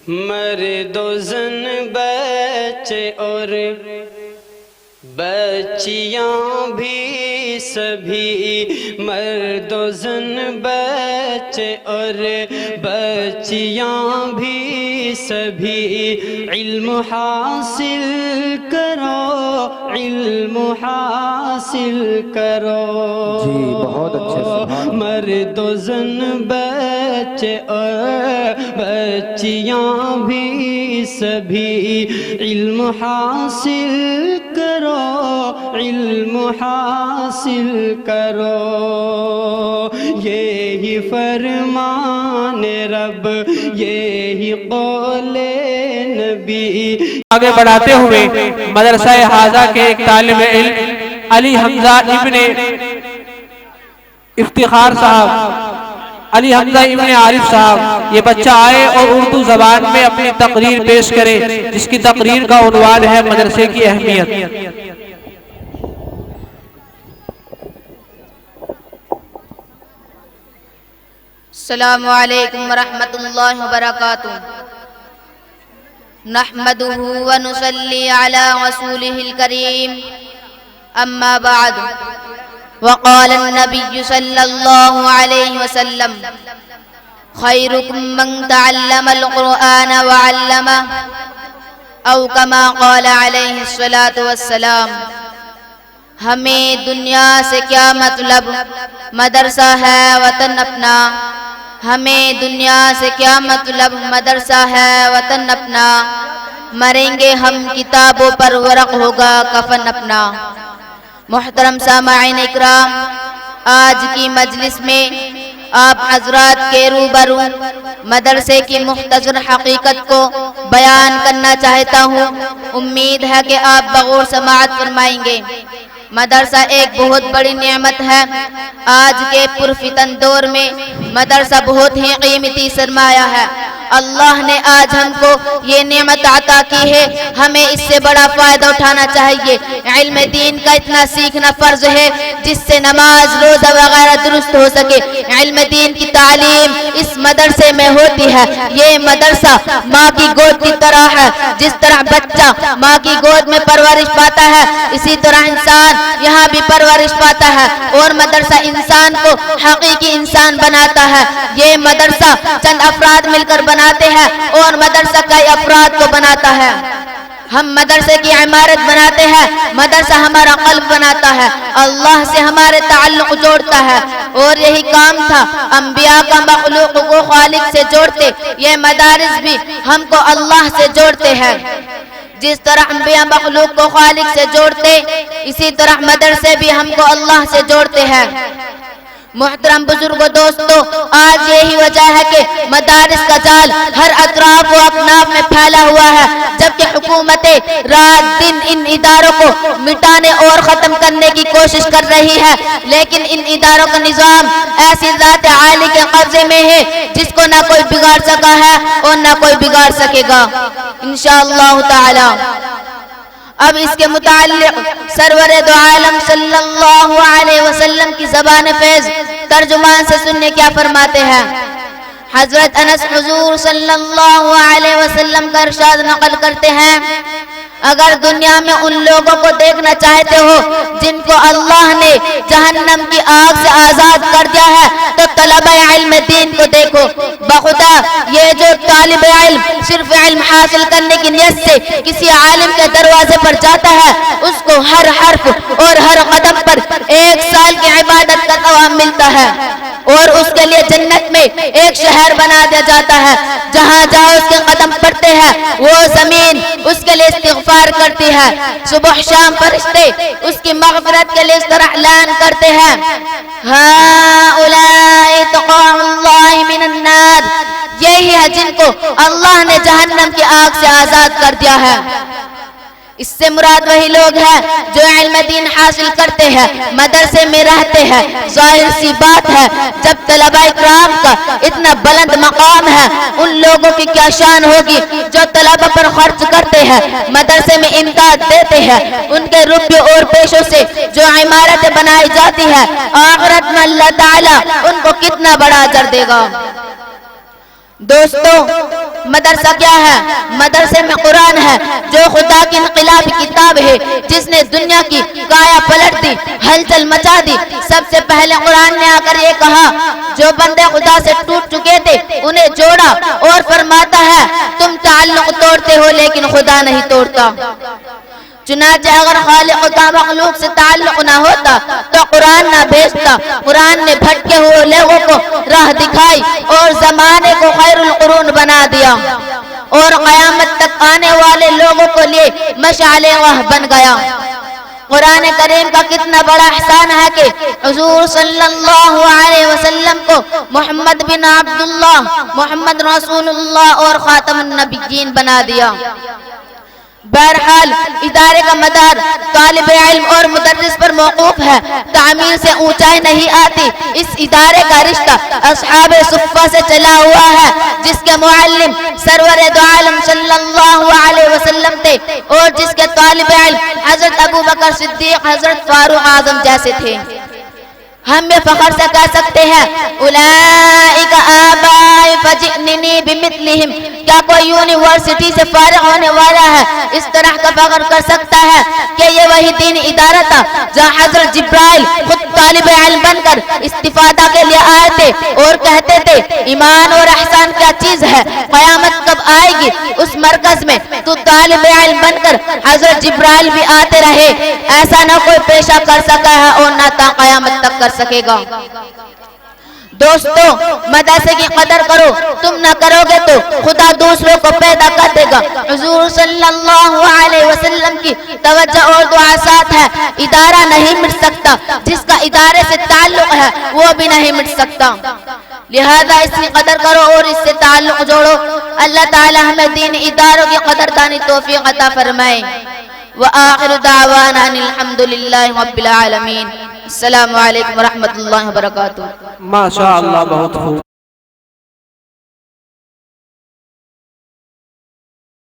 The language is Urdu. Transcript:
مرد و زن بچے اور بچیاں بھی سبھی، مرد و زن بچے اور بچیاں بھی سبھی، علم حاصل کرو، علم حاصل کرو۔ جی بہت اچھے، سبحان اللہ۔ مرد و زن بچے اور بچیاں بھی سبھی، علم حاصل کرو، علم حاصل کرو۔ یہی فرمان رب، یہی قول نبی۔ آگے بڑھاتے ہوئے مدرسہ حاضہ کے ایک طالب علم علی حمزہ ابن افتخار صاحب، علی حمزہ ابن عارف صاحب، یہ بچہ آئے اور اردو زبان میں اپنی تقریر پیش کرے، جس کی تقریر کا عنوان ہے مدرسے کی اہمیت۔ السلام علیکم ورحمۃ اللہ وبرکاتہ۔ نحمده ونصلي على رسوله الكريم، اما بعد، وقال النبي صلى الله عليه وسلم: خيركم من تعلم القرآن وعلمه، او كما قال عليه الصلاة والسلام۔ ہمیں دنیا سے کیا مطلب، مدرسہ ہے وطن اپنا۔ ہمیں دنیا سے کیا مطلب، مدرسہ ہے وطن اپنا۔ مریں گے ہم کتابوں پر، ورق ہوگا کفن اپنا۔ محترم سامعین اکرام، آج کی مجلس میں آپ حضرات کے روبرو مدرسے کی مختصر حقیقت کو بیان کرنا چاہتا ہوں۔ امید ہے کہ آپ بغور سماعت فرمائیں گے۔ مدرسہ ایک بہت بڑی نعمت ہے۔ آج کے پرفتن دور میں مدرسہ بہت ہی قیمتی سرمایہ ہے۔ اللہ نے آج ہم کو یہ نعمت عطا کی ہے، ہمیں اس سے بڑا فائدہ اٹھانا چاہیے۔ علم دین کا اتنا سیکھنا فرض ہے جس سے نماز، روزہ وغیرہ درست ہو سکے۔ علم دین کی تعلیم اس مدرسے میں ہوتی ہے۔ یہ مدرسہ ماں کی گود کی طرح ہے۔ جس طرح بچہ ماں کی گود میں پرورش پاتا ہے، اسی طرح انسان یہاں بھی پرورش پاتا ہے، اور مدرسہ انسان کو حقیقی انسان بناتا ہے۔ یہ مدرسہ چند افراد مل کر بناتے ہیں، اور مدرسہ کئی افراد کو بناتا ہے۔ ہم مدرسے کی عمارت بناتے ہیں، مدرسہ ہمارا قلب بناتا ہے، اللہ سے ہمارے تعلق جوڑتا ہے۔ اور یہی کام تھا انبیاء کا، مخلوق کو خالق سے جوڑتے۔ یہ مدارس بھی ہم کو اللہ سے جوڑتے ہیں۔ جس طرح انبیاء مخلوق کو خالق سے جوڑتے، اسی طرح مدرسے بھی ہم کو اللہ سے جوڑتے ہیں۔ محترم بزرگ و دوستو، آج یہی وجہ ہے کہ مدارس کا جال ہر اطراف و اکناف میں پھیلا ہوا ہے، جبکہ حکومتیں رات دن ان اداروں کو مٹانے اور ختم کرنے کی کوشش کر رہی ہے، لیکن ان اداروں کا نظام ایسی ذات عالی کے قبضے میں ہے جس کو نہ کوئی بگاڑ سکا ہے اور نہ کوئی بگاڑ سکے گا انشاءاللہ تعالی۔ اب اس کے متعلق سرور دو عالم صلی اللہ علیہ وسلم کی زبان فیض ترجمان سے سننے کیا فرماتے ہیں۔ حضرت انس حضور صلی اللہ علیہ وسلم کا ارشاد نقل کرتے ہیں: اگر دنیا میں ان لوگوں کو دیکھنا چاہتے ہو جن کو اللہ نے جہنم کی آگ سے آزاد کر دیا ہے، تو طلبہ علم دین کو دیکھو۔ بخدا یہ جو طالب علم صرف علم حاصل کرنے کی نیت سے کسی عالم کے دروازے پر جاتا ہے، اس کو ہر حرف اور ہر قدم پر 1 سال کی عبادت کا ثواب ملتا ہے، اور اس کے لیے جنت میں ایک شہر بنا دیا جاتا ہے۔ جہاں جہاں اس کے قدم پڑتے ہیں، وہ زمین اس کے لیے استغفار کرتی ہے۔ صبح شام فرشتے اس کی مغفرت کے لیے اس طرح اعلان کرتے ہیں: ہؤلاء اتقاء اللہ من النار، یہی ہے جن کو اللہ نے جہنم کی آگ سے آزاد کر دیا ہے۔ اس سے مراد وہی لوگ ہیں جو علم دین حاصل کرتے ہیں، مدرسے میں رہتے ہیں۔ ظاہر سی بات ہے، جب طلبہ اکرام کا اتنا بلند مقام ہے، ان لوگوں کی کیا شان ہوگی جو طلبہ پر خرچ کرتے ہیں، مدرسے میں امداد دیتے ہیں۔ ان کے روپیوں اور پیسوں سے جو عمارتیں بنائی جاتی ہیں، آخرت میں اللہ تعالیٰ ان کو کتنا بڑا اجر دے گا۔ دوستو، مدرسہ کیا ہے؟ مدرسے میں قرآن ہے جو خدا کی انقلابی کتاب ہے جس نے دنیا کی کایا پلٹ دی، ہلچل مچا دی۔ سب سے پہلے قرآن نے آ کر یہ کہا جو بندے خدا سے ٹوٹ چکے تھے انہیں جوڑا، اور فرماتا ہے تم تعلق توڑتے ہو لیکن خدا نہیں توڑتا۔ چنانچہ اگر خالق کا مخلوق سے تعلق نہ ہوتا تو قرآن نہ بھیجتا۔ قرآن نے بھٹکے ہوئے لوگوں کو راہ دکھائی اور زمانے کو خیر القرون بنا دیا، اور قیامت تک آنے والے لوگوں کو لیے مشعل راہ بن گیا۔ قرآن کریم کا کتنا بڑا احسان ہے کہ حضور صلی اللہ علیہ وسلم کو محمد بن عبداللہ، محمد رسول اللہ اور خاتم النبیین بنا دیا۔ بہرحال ادارے کا مدار طالب علم اور مدرس پر موقوف ہے، تعمیر سے اونچائی نہیں آتی۔ اس ادارے کا رشتہ اصحاب صفہ سے چلا ہوا ہے جس کے معلم سرور دو عالم صلی اللہ علیہ وسلم تھے، اور جس کے طالب علم حضرت ابو بکر صدیق، حضرت فاروق اعظم جیسے تھے۔ ہم یہ فخر سے کہہ سکتے ہیں اولئک آبائی فجئننی بمثلہم، کیا کوئی یونیورسٹی سے فارغ ہونے والا ہے اس طرح کا فخر کر سکتا ہے کہ یہ وہی دینی ادارہ تھا جہاں حضرت جبرائیل خود طالب علم بن کر استفادہ کے لیے آئے تھے اور کہتے تھے ایمان اور احسان کیا چیز ہے، قیامت کب آئے گی؟ اس مرکز میں تو طالب علم بن کر حضرت جبرائیل بھی آتے رہے، ایسا نہ کوئی پیشہ کر سکا ہے اور نہ تا قیامت تک کر سکے گا۔ دوستو مدرسے کی قدر کرو، تم نہ کرو گے تو خدا دوسروں کو پیدا کر دے گا۔ حضور صلی اللہ علیہ وسلم کی توجہ اور دعا ساتھ ہے، ادارہ نہیں مٹ سکتا، جس کا ادارے سے تعلق ہے وہ بھی نہیں مٹ سکتا، لہذا اس کی قدر کرو اور اس سے تعلق جوڑو۔ اللہ تعالی ہمیں دین اداروں کی قدردانی توفیق عطا فرمائے۔ وآخر دعوانا ان الحمدللہ رب العالمین۔ السلام علیکم ورحمۃ اللہ وبرکاتہ۔ ماشاء اللہ، بہت خوب۔